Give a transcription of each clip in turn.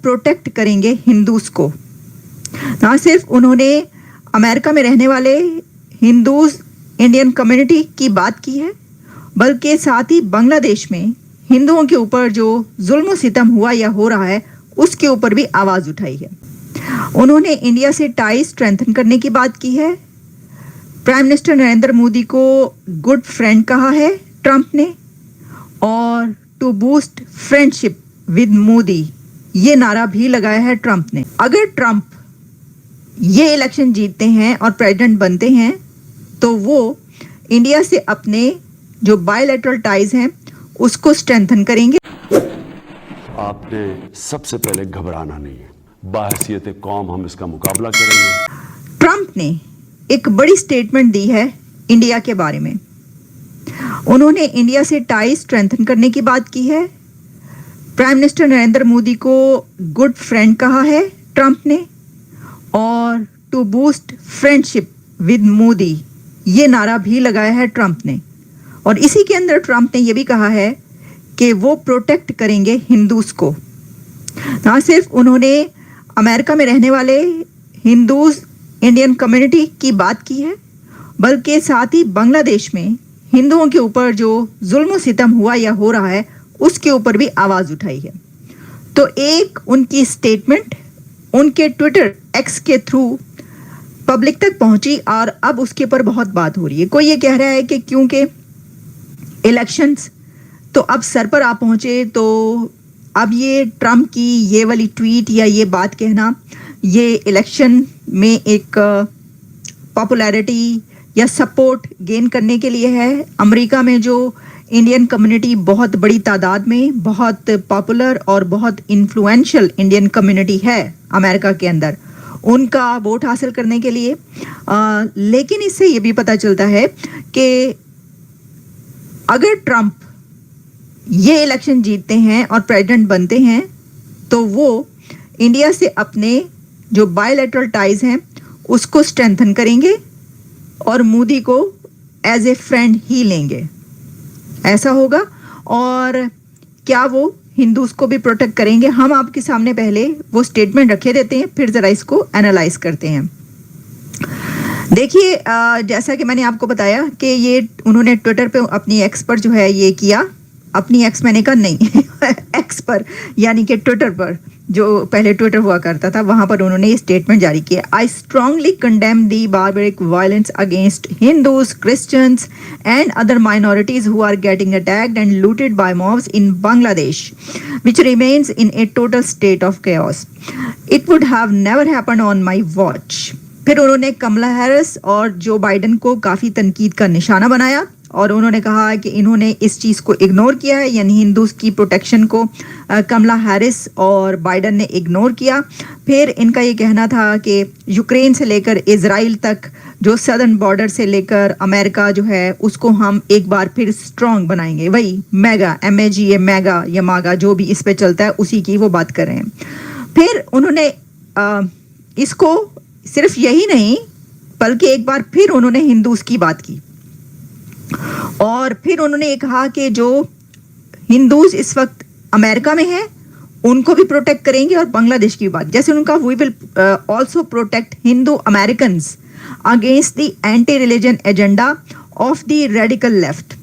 Protect करेंगे Hindus को। ना सिर्फ उन्होंने अमेरिका में रहने वाले हिंदूज इंडियन कम्युनिटी की बात की है, बल्कि साथ ही बांग्लादेश में हिंदुओं के ऊपर जो जुल्म सितम हुआ या हो रहा है उसके ऊपर भी आवाज उठाई है। उन्होंने इंडिया से टाई स्ट्रेंथन करने की बात की है। प्राइम मिनिस्टर नरेंद्र मोदी को गुड फ्रेंड कहा है ट्रंप ने, और to boost friendship with Modi ये नारा भी लगाया है ट्रंप ने। अगर ट्रंप ये इलेक्शन जीतते हैं और प्रेसिडेंट बनते हैं तो वो इंडिया से अपने जो बायलैटरल टाइज हैं उसको स्ट्रेंथन करेंगे। आपने सबसे पहले घबराना नहीं है, बाहसियत कौम हम इसका मुकाबला करेंगे। ट्रंप ने एक बड़ी स्टेटमेंट दी है इंडिया के बारे में। उन्होंने इंडिया से टाई स्ट्रेंथन करने की बात की है। प्राइम मिनिस्टर नरेंद्र मोदी को गुड फ्रेंड कहा है ट्रंप ने, और to boost friendship with Modi ये नारा भी लगाया है ट्रंप ने। और इसी के अंदर ट्रंप ने यह भी कहा है कि वो प्रोटेक्ट करेंगे हिंदूज को। ना सिर्फ उन्होंने अमेरिका में रहने वाले हिंदूज इंडियन कम्युनिटी की बात की है, बल्कि साथ ही बांग्लादेश में हिंदुओं के ऊपर जो जुल्म सितम हुआ या हो रहा है उसके ऊपर भी आवाज उठाई है। तो एक उनकी स्टेटमेंट उनके ट्विटर एक्स के थ्रू पब्लिक तक पहुंची और अब उसके ऊपर बहुत बात हो रही है। कोई ये कह रहा है कि क्योंकि इलेक्शंस तो अब सर पर आ पहुंचे तो अब ये ट्रंप की ये वाली ट्वीट या ये बात कहना ये इलेक्शन में एक पॉपुलैरिटी या सपोर्ट गेन करने के लिए है। अमेरिका में जो इंडियन कम्युनिटी बहुत बड़ी तादाद में बहुत पॉपुलर और बहुत इन्फ्लुएंशियल इंडियन कम्युनिटी है अमेरिका के अंदर, उनका वोट हासिल करने के लिए। लेकिन इससे ये भी पता चलता है कि अगर ट्रंप ये इलेक्शन जीतते हैं और प्रेसिडेंट बनते हैं तो वो इंडिया से अपने जो बायलैटरल टाइज हैं उसको स्ट्रेंथन करेंगे और मोदी को एज ए फ्रेंड ही लेंगे, ऐसा होगा। और क्या वो हिंदूज को भी प्रोटेक्ट करेंगे? हम आपके सामने पहले वो स्टेटमेंट रखे देते हैं, फिर जरा इसको एनालाइज करते हैं। देखिए, जैसा कि मैंने आपको बताया कि ये उन्होंने ट्विटर पे अपनी एक्स पर जो है ये किया, अपनी एक्स मैंने कहा नहीं एक्स पर यानी कि ट्विटर पर, जो पहले ट्विटर हुआ करता था, वहां पर उन्होंने ये स्टेटमेंट जारी किया। I strongly condemn the barbaric violence against Hindus, Christians and other minorities who are getting attacked and looted by mobs in Bangladesh which remains in a total state of chaos. It would have never happened on my watch. फिर उन्होंने कमला Harris और जो Biden को काफ़ी तनकीद का निशाना बनाया और उन्होंने कहा कि इन्होंने इस चीज़ को इग्नोर किया है, यानी हिंदूज की प्रोटेक्शन को कमला हैरिस और बाइडन ने इग्नोर किया। फिर इनका ये कहना था कि यूक्रेन से लेकर इजराइल तक जो सदर्न बॉर्डर से लेकर अमेरिका जो है उसको हम एक बार फिर स्ट्रॉन्ग बनाएंगे। वही मैगा MAGA मैगा या मागा जो भी इस पे चलता है उसी की वो बात कर रहे हैं। फिर उन्होंने इसको सिर्फ यही नहीं बल्कि एक बार फिर उन्होंने हिंदूज की बात की और फिर उन्होंने ये कहा कि जो हिंदूज इस वक्त अमेरिका में हैं उनको भी प्रोटेक्ट करेंगे और बांग्लादेश की बात, जैसे उनका we will also protect Hindu Americans against the anti religion agenda of the radical left.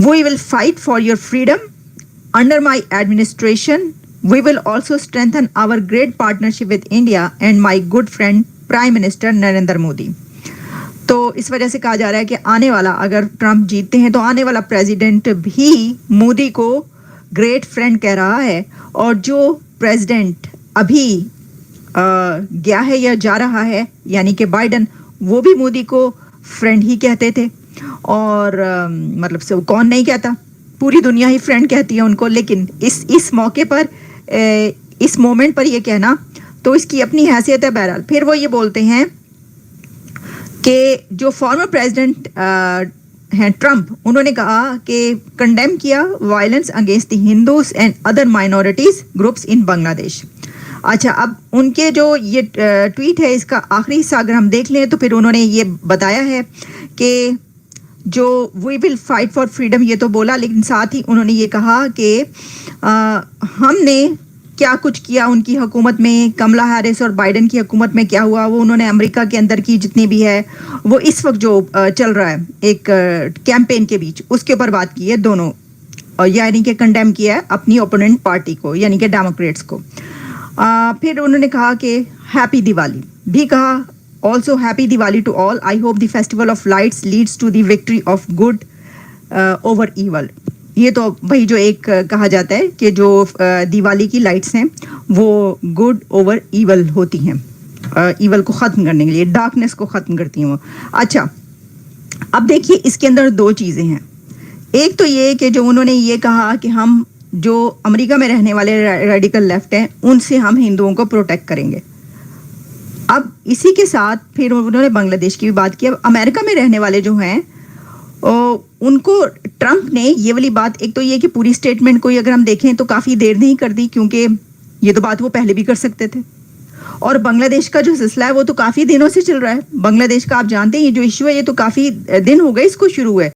We will fight for your freedom under my administration. We will also strengthen our great partnership with India and my good friend Prime Minister Narendra Modi. तो इस वजह से कहा जा रहा है कि आने वाला, अगर ट्रंप जीतते हैं तो आने वाला प्रेसिडेंट भी मोदी को ग्रेट फ्रेंड कह रहा है और जो प्रेसिडेंट अभी गया है या जा रहा है यानी कि बाइडन, वो भी मोदी को फ्रेंड ही कहते थे और मतलब से कौन नहीं कहता, पूरी दुनिया ही फ्रेंड कहती है उनको। लेकिन इस मौके पर इस मोमेंट पर ये कहना तो इसकी अपनी हैसियत है। बहरहाल फिर वो ये बोलते हैं कि जो फॉर्मर प्रेसिडेंट हैं ट्रंप, उन्होंने कहा कि कंडेम किया violence against the Hindus and other minorities groups in Bangladesh. अच्छा, अब उनके जो ये ट्वीट है इसका आखिरी हिस्सा अगर हम देख लें तो फिर उन्होंने ये बताया है कि जो we will fight for freedom ये तो बोला, लेकिन साथ ही उन्होंने ये कहा कि हमने کیا کچھ کیا ان کی حکومت میں، کملا ہیرس اور بائیڈن کی حکومت میں کیا ہوا، وہ انہوں نے امریکہ کے اندر کی جتنی بھی ہے وہ اس وقت جو چل رہا ہے ایک کیمپین کے بیچ، اس کے اوپر بات کی ہے دونوں، یعنی کہ کنڈیم کیا ہے اپنی اوپوننٹ پارٹی کو یعنی کہ ڈیموکریٹس کو. پھر انہوں نے کہا کہ ہیپی دیوالی بھی کہا، also happy Diwali to all, I hope the festival of lights leads to the victory of good over evil. یہ تو وہی جو ایک کہا جاتا ہے کہ جو دیوالی کی لائٹس ہیں وہ گڈ اوور ایول ہوتی ہیں، ایول کو ختم کرنے کے لیے، ڈارکنیس کو ختم کرتی ہیں وہ. اچھا اب دیکھیے اس کے اندر دو چیزیں ہیں. ایک تو یہ کہ جو انہوں نے یہ کہا کہ ہم جو امریکہ میں رہنے والے ریڈیکل لیفٹ ہیں ان سے ہم ہندوؤں کو پروٹیکٹ کریں گے. اب اسی کے ساتھ پھر انہوں نے بنگلہ دیش کی بھی بات کی. اب امریکہ میں رہنے والے جو ہیں ان کو ٹرمپ نے یہ والی بات، ایک تو یہ کہ پوری اسٹیٹمنٹ کو اگر ہم دیکھیں تو کافی دیر نہیں کر دی، کیونکہ یہ تو بات وہ پہلے بھی کر سکتے تھے. اور بنگلہ دیش کا جو سلسلہ ہے وہ تو کافی دنوں سے چل رہا ہے. بنگلہ دیش کا آپ جانتے ہیں یہ جو ایشو ہے یہ تو کافی دن ہو گئے اس کو شروع ہوئے.